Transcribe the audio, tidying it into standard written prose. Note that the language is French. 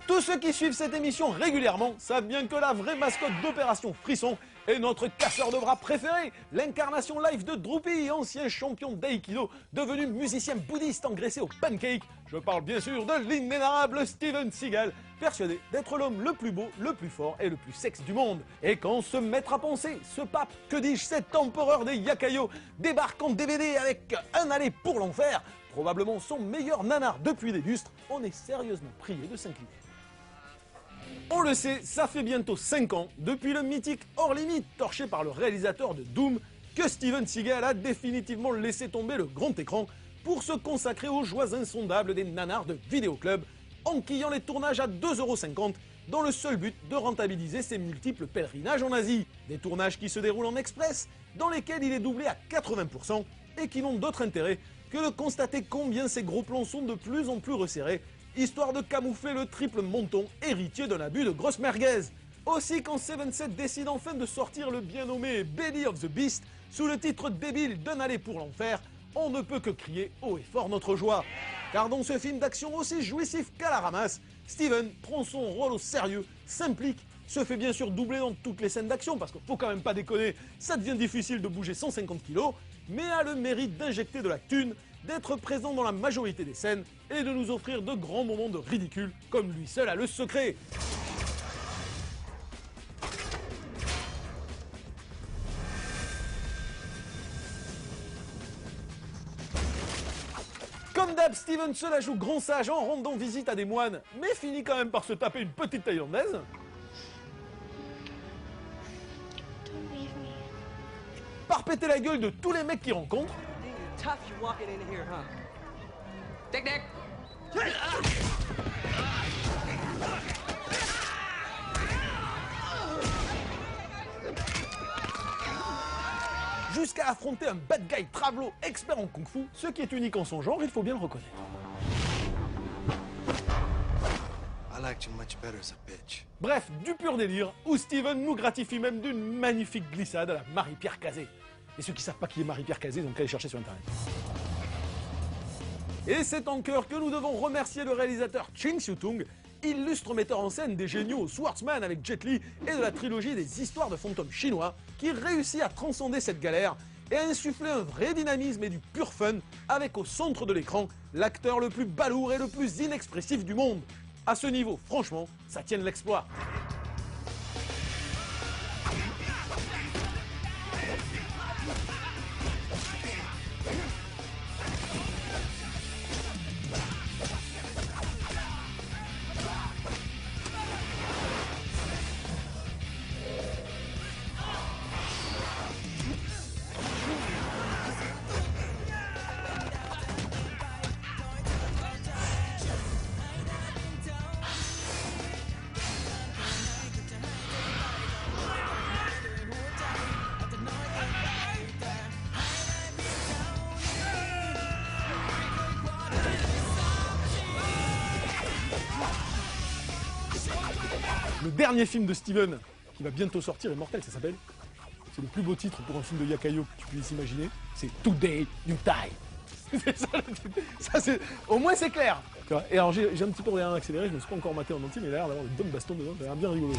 Tous ceux qui suivent cette émission régulièrement savent bien que la vraie mascotte d'Opération Frisson est notre casseur de bras préféré, l'incarnation live de Droopy, ancien champion d'aïkido, devenu musicien bouddhiste engraissé au pancake. Je parle bien sûr de l'inénarrable Steven Seagal, persuadé d'être l'homme le plus beau, le plus fort et le plus sexe du monde. Et quand se mettre à penser, ce pape, que dis-je, cet empereur des Yakayo, débarque en DVD avec Un aller pour l'enfer, probablement son meilleur nanar depuis des lustres, on est sérieusement prié de s'incliner. On le sait, ça fait bientôt 5 ans, depuis le mythique Hors Limite, torché par le réalisateur de Doom, que Steven Seagal a définitivement laissé tomber le grand écran pour se consacrer aux joies insondables des nanars de vidéoclub, enquillant les tournages à 2,50 € dans le seul but de rentabiliser ses multiples pèlerinages en Asie. Des tournages qui se déroulent en express, dans lesquels il est doublé à 80% et qui n'ont d'autre intérêt que de constater combien ces gros plans sont de plus en plus resserrés, histoire de camoufler le triple menton héritier d'un abus de grosse merguez. Aussi, quand Seven Set décide enfin de sortir le bien nommé Belly of the Beast sous le titre débile d'Un aller pour l'enfer, on ne peut que crier haut et fort notre joie. Car dans ce film d'action aussi jouissif qu'à la ramasse, Steven prend son rôle au sérieux, s'implique, se fait bien sûr doubler dans toutes les scènes d'action, parce qu'il faut quand même pas déconner, ça devient difficile de bouger 150 kilos, mais a le mérite d'injecter de la thune, d'être présent dans la majorité des scènes et de nous offrir de grands moments de ridicule, comme lui seul a le secret. Comme d'hab, Steven se la joue grand sage en rendant visite à des moines, mais finit quand même par se taper une petite thaïlandaise. Par péter la gueule de tous les mecs qu'il rencontre. Jusqu'à affronter un bad guy travelo expert en kung-fu, ce qui est unique en son genre, il faut bien le reconnaître. Bref, du pur délire, où Steven nous gratifie même d'une magnifique glissade à la Marie-Pierre Cazé. Et ceux qui savent pas qui est Marie-Pierre Cazé, ils ont qu'à aller chercher sur internet. Et c'est en cœur que nous devons remercier le réalisateur Ching Siu-tung, illustre metteur en scène des géniaux Swordsman avec Jet Li et de la trilogie des histoires de fantômes chinois, qui réussit à transcender cette galère et à insuffler un vrai dynamisme et du pur fun avec au centre de l'écran l'acteur le plus balourd et le plus inexpressif du monde. À ce niveau, franchement, ça tient de l'exploit. Le dernier film de Steven, qui va bientôt sortir, est mortel, ça s'appelle. C'est le plus beau titre pour un film de Yakayo que tu puisses imaginer. C'est Today You Die. C'est ça le titre. Ça, c'est... Au moins c'est clair. Et alors j'ai un petit peu regardé en accéléré, je ne me suis pas encore maté en entier, mais il a l'air d'avoir une bonne baston dedans, ça a l'air bien rigolo.